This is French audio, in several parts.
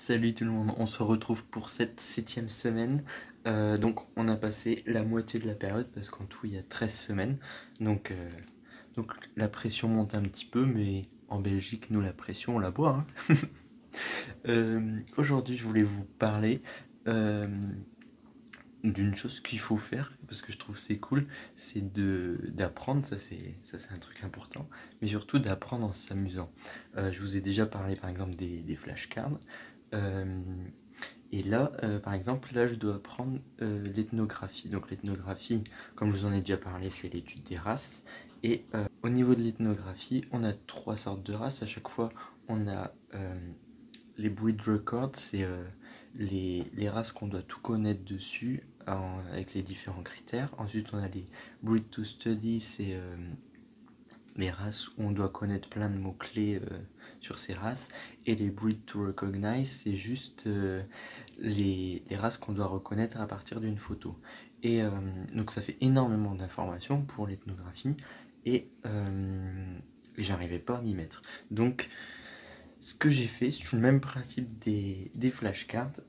Salut tout le monde, on se retrouve pour cette 7e semaine. Donc on a passé la moitié de la période parce qu'en tout il y a 13 semaines. Donc, euh, donc la pression monte un petit peu, mais en Belgique, nous la pression on la boit, hein. Aujourd'hui je voulais vous parler euh, d'une chose qu'il faut faire parce que je trouve c'est cool, c'est d'apprendre, ça c'est un truc important, mais surtout d'apprendre en s'amusant. Je vous ai déjà parlé par exemple des flashcards. Euh, Et là, par exemple, là, je dois apprendre l'ethnographie. Donc l'ethnographie, comme je vous en ai déjà parlé, c'est l'étude des races. Et au niveau de l'ethnographie, on a trois sortes de races. À chaque fois, on a les breed records, c'est les races qu'on doit tout connaître dessus, avec les différents critères. Ensuite, on a les breed to study, c'est les races où on doit connaître plein de mots-clés sur ces races. Et les breed to recognize, c'est juste les races qu'on doit reconnaître à partir d'une photo. Et donc ça fait énormément d'informations pour l'ethnographie et j'arrivais pas à m'y mettre. Donc ce que j'ai fait, c'est le même principe des flashcards.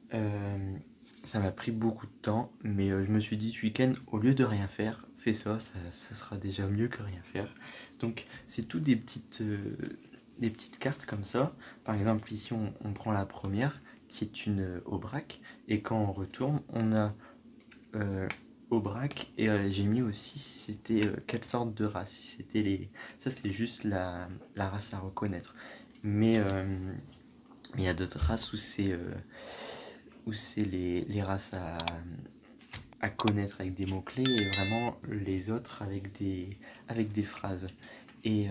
Ça m'a pris beaucoup de temps, mais je me suis dit ce week-end, au lieu de rien faire, fais ça sera déjà mieux que rien faire. Donc c'est tout des petites cartes comme ça. Par exemple, ici on prend la première, qui est une Aubrac, et quand on retourne, on a euh, Aubrac, et j'ai mis aussi si c'était quelle sorte de race. Si c'était les... Ça c'est juste la race à reconnaître. Mais il y a d'autres races où c'est les races à connaître avec des mots-clés et vraiment les autres avec des phrases. Et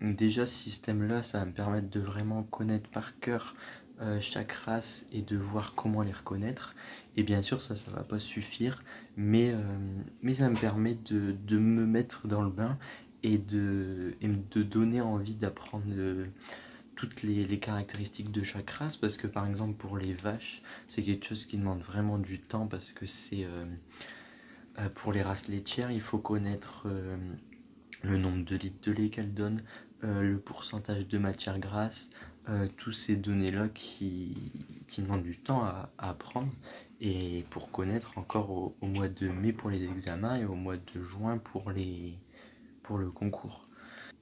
déjà, ce système-là, ça va me permettre de vraiment connaître par cœur chaque race et de voir comment les reconnaître. Et bien sûr, ça va pas suffire, mais ça me permet de me mettre dans le bain et de donner envie d'apprendre toutes les caractéristiques de chaque race, parce que par exemple pour les vaches, c'est quelque chose qui demande vraiment du temps, parce que c'est pour les races laitières, il faut connaître le nombre de litres de lait qu'elles donnent, le pourcentage de matière grasse, tous ces données-là qui demandent du temps à apprendre, et pour connaître encore au mois de mai pour les examens et au mois de juin pour le concours.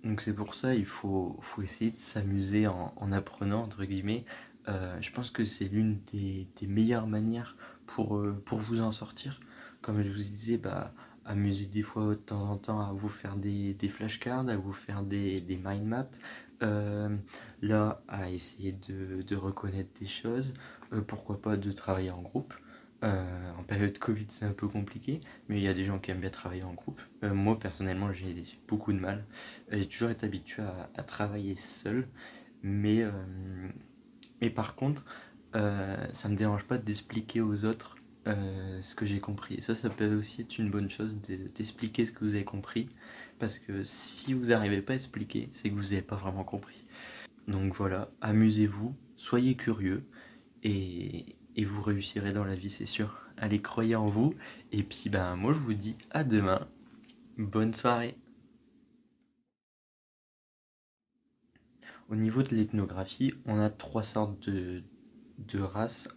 Donc c'est pour ça faut essayer de s'amuser en apprenant, entre guillemets. Je pense que c'est l'une des meilleures manières pour vous en sortir. Comme je vous disais, bah, amusez des fois de temps en temps à vous faire des flashcards, à vous faire des mind maps. Euh, Là, à essayer de reconnaître des choses. Pourquoi pas de travailler en groupe. En période Covid, c'est un peu compliqué, mais il y a des gens qui aiment bien travailler en groupe. Moi, personnellement, j'ai beaucoup de mal. J'ai toujours été habitué à travailler seul, mais, euh, mais par contre, ça me dérange pas d'expliquer aux autres ce que j'ai compris. Et ça peut aussi être une bonne chose d'expliquer ce que vous avez compris, parce que si vous n'arrivez pas à expliquer, c'est que vous n'avez pas vraiment compris. Donc voilà, amusez-vous, soyez curieux, et vous réussirez dans la vie, c'est sûr. Allez, croyez en vous, et puis ben moi je vous dis à demain. Bonne soirée. Au niveau de l'ethnographie, on a trois sortes de races